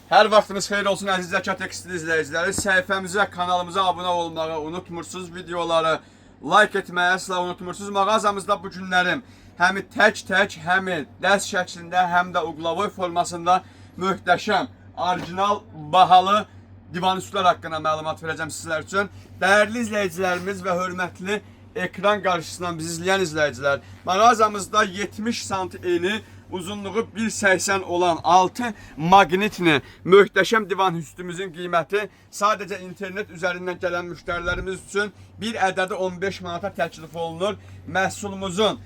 Hər vaxtınız xeyir olsun əziz Zəkat Tekstil izləyiciləri. Səhifəmizə, kanalımıza abunə olmağı unutmursunuz. Videoları like etməyi əsla unutmursunuz. Mağazamızda bu günlərim həm tək, həm dəst şəklində, həm də uqlavoy formasında möhtəşəm, orijinal, bahalı divan üstlər haqqında məlumat verəcəm sizlər üçün. Dəyərli izləyicilərimiz və hörmətli ekran qarşısından bizi izləyən izləyicilər, mağazamızda 70 sm eni, uzunluğu 1.80 olan 6 maqnitli möhtəşəm divan üstümüzün qiyməti sadəcə internet üzərindən gələn müştərilərimiz üçün bir ədədi 15 manata təklif olunur. Məhsulumuzun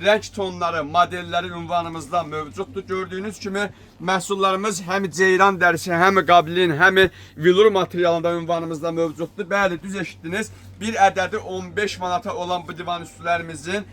renk tonları, modelləri ünvanımızda mövcuddur. Gördüyünüz kimi məhsullarımız həm ceyran dərisi, həm qablin, həm vilur materialında ünvanımızda mövcuddur. Bəli, düz eşitdiniz. Bir ədədi 15 manata olan bu divan üstlərimizin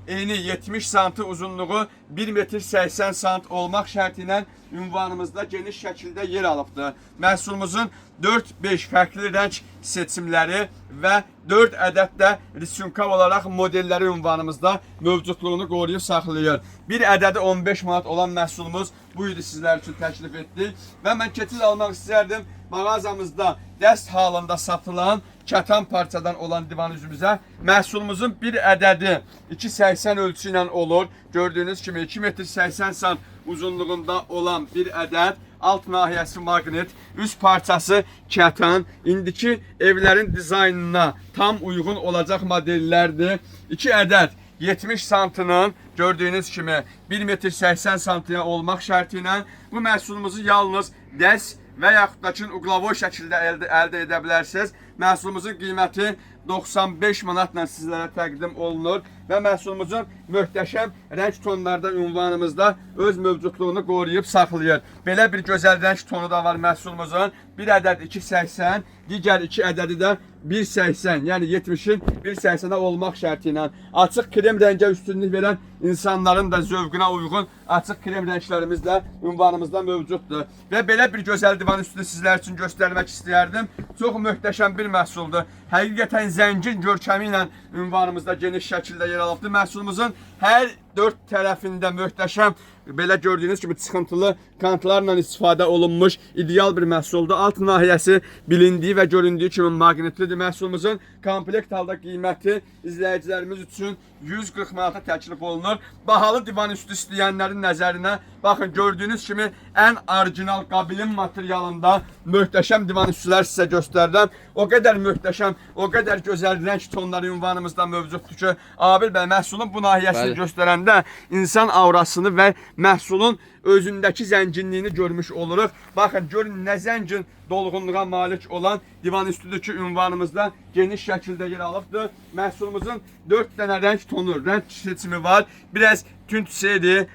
eni 70 sm, uzunluğu 1.80 m olmaq şərti ilə ünvanımızda geniş şəkildə yer alıbdır. Məhsulumuzun 4-5 fərqli rəng seçimləri və 4 ədəd də risunkav olaraq modelləri ünvanımızda mövcudluğunu qoruyub saxlayır. Bir ədədi 15 manat olan məhsulumuz bu idi sizlər üçün təklif etdik və mən keçid almaq istərdim. Mağazamızda dəst halında satılan kətan parçadan olan divan üzümüzə məhsulumuzun bir ədədi 2.80 ölçü ilə olur. Gördüyünüz kimi 2.80 m uzunluğunda olan bir ədəd, alt nahiyəsi maqnit, üst parçası kətan, indiki evlərin dizaynına tam uyğun olacaq modellərdir. 2 ədəd 70 sm-nın gördüyünüz kimi 1.80 m olmaq şərti ilə bu məhsulumuzu yalnız dəst və yaxud da ki, uqlavoy şəkildə əldə edə bilərsiniz. Məhsulumuzun qiyməti 95 manatla sizlərə təqdim olunur və məhsulumuzun möhtəşəm rəng tonlarda ünvanımızda öz mövcudluğunu qoruyub saxlayır. Belə bir gözəl rəng tonu da var məhsulumuzun. Bir ədəd 2.80, digər 2 ədədi də 1.80, yəni 70-in 1.80-ə olmaq şərti ilə açıq krem rəngə üstünlük verən insanların da zövqünə uyğun açıq krem rənglərimiz də ünvanımızda mövcuddur. Və belə bir gözəl divan üstünü sizlər üçün göstərmək istəyərdim. Çox möhtəşəm bir məhsuldur. Həqiqətən zəngin görkəmi ilə ünvanımızda geniş şəkildə yer alıbdır. Məhsulumuzun hər 4 tərəfində möhtəşəm, belə gördüyünüz kimi çıxıntılı kantlarla istifadə olunmuş ideal bir məhsuldur. Alt nahiyəsi bilindiyi və göründüyü kimi maqnitlidir. Məhsulumuzun komplekt halda qiyməti izləyicilərimiz üçün 140 manata təklif olunur. Bahalı divan üstü istəyənlərin nəzərinə baxın, gördüyünüz kimi ən orijinal qabilin materialında möhtəşəm divan üstülər sizə göstərirəm. O qədər möhtəşəm, o qədər gözəl rəng tonları ünvanımızda mövcuddur ki, Abil bəy məhsulun bu nahiyəsini göstərəndə insan aurasını və məhsulun özündəki zənginliyini görmüş oluruq. Baxın, görün nə zəngin dolğunluğa malik olan divan üstüdür ki, ünvanımızda geniş şəkildə yer alıbdır. Məhsulumuzun 4 dənə rəng tonu, rəng seçimi var. Biraz tünd seri,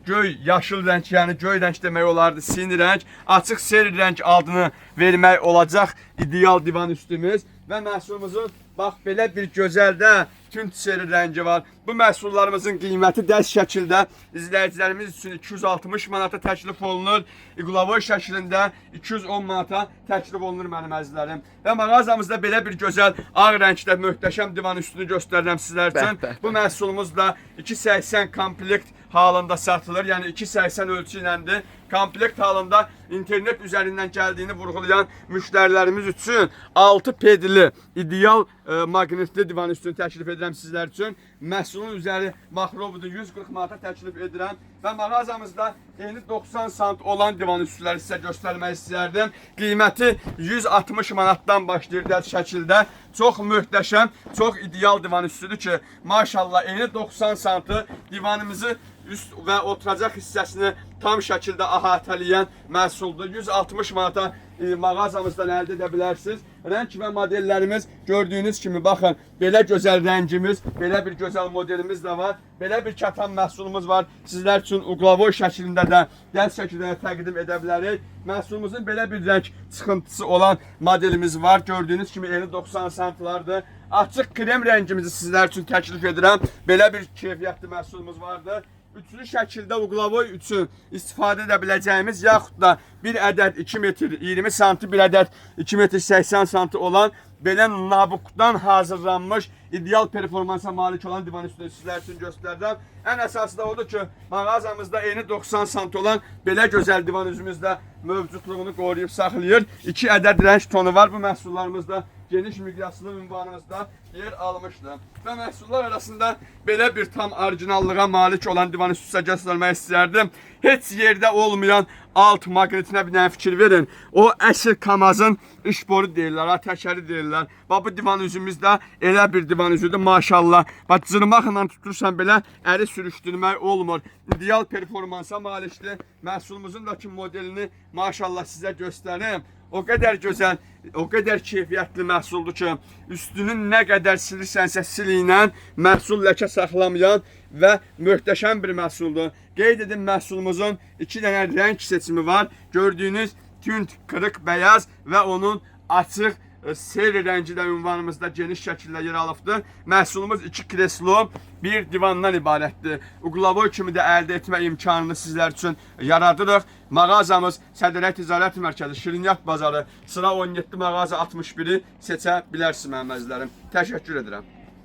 göy, yaşıl rəng, yəni göy rəng demək olardı, sini rəng, açıq seri rəng adını vermək olacaq ideal divan üstümüz. Və məhsulumuzun bax belə bir gözəl də tünd seri rəngi var. Bu məhsullarımızın qiyməti dəst şəkildə izləyicilərimiz üçün 260 manata təklif olunur. Uqlavoy şəklində 210 manata təklif olunur mənim əzizlərim. Və mağazamızda belə bir gözəl ağ rəngdə möhtəşəm divan üstünü göstərirəm sizlər üçün. Bu məhsulumuz da 2.80 komplekt halında satılır. Yəni 2.80 ölçü iləndir. Komplekt halında internet üzərindən gəldiyini vurğulayan müştərilərimiz üçün 6 pedli ideal maqnitli divan üstünü təklif edirəm sizlər üçün. Məhsulun üzəri maxrovdur, 140 manata təklif edirəm və mağazamızda eni 90 sm olan divan üstüləri sizə göstərmək istəyərdim. Qiyməti 160 manatdan başlayır dəst şəkildə. Çox möhtəşəm, çox ideal divan üstüdür ki, maşallah eni 90 sm divanımızı üst və oturacaq hissəsini tam şəkildə əhatələyən məhsuldur. 160 manata mağazamızdan əldə edə bilərsiniz. Rəng və modellərimiz gördüyünüz kimi baxın, belə gözəl rəngimiz, belə bir gözəl modelimiz də var. Belə bir kətan məhsulumuz var. Sizlər üçün uqlavoy şəklində də dəst şəkildə təqdim edə bilərik. Məhsulumuzun belə bir rəng çıxıntısı olan modelimiz var. Gördüyünüz kimi eni 90 sm-lardır. Açıq krem rəngimizi sizlər üçün təklif edirəm. Belə bir keyfiyyətli məhsulumuz vardır. Üçlü şəkildə uqlavoy üçün istifadə edə biləcəyimiz yaxud da bir ədəd 2 metr 20 sm, bir ədəd 2 metr 80 sm olan belə nabukdan hazırlanmış ideal performansa malik olan divan üstünü sizlər üçün göstərəcəm. Ən əsası da odur ki, mağazamızda eni 90 sant olan belə gözəl divan üzümüzdə mövcudluğunu qoruyub saxlayır. 2 ədəd rəng tonu var bu məhsullarımızda. Geniş miqyaslı ünvanımızda yer almışdır. Və məhsullar arasında belə bir tam orijinallığa malik olan divan üstü göstərmək istəyərdim. Heç yerdə olmayan alt maqnetinə bir dənə fikir verin. O əsl Kamazın işboru deyirlər, təkəri deyirlər. Bu divan üzümüzdə elə bir divan üzüdür maşallah. Cırmaqla tutursan belə əri sürüşdürmək olmur. İdeal performansa malikdir. Məhsulumuzun da ki modelini maşallah sizə göstərim. O qədər gözəl, o qədər keyfiyyətli məhsuldur ki, üstünün nə qədər silirsənsə siliylə məhsul ləkə saxlamayan və möhtəşəm bir məhsuldur. Qeyd edin, məhsulumuzun 2 dənə rəng seçimi var. Gördüyünüz tünd, qırıq, bəyaz və onun açıq seyr rəngi də ünvanımızda geniş şəkildə yer alıbdır. Məhsulumuz 2 kreslo, bir divandan ibarətdir. Uqlavoy kimi də əldə etmə imkanını sizlər üçün yaradırıq. Mağazamız Sədriyyə Ticarət Mərkəzi, Şirinyat Bazarı, sıra 17 mağaza 61-i seçə bilərsiniz mənim əzizlərim. Təşəkkür edirəm.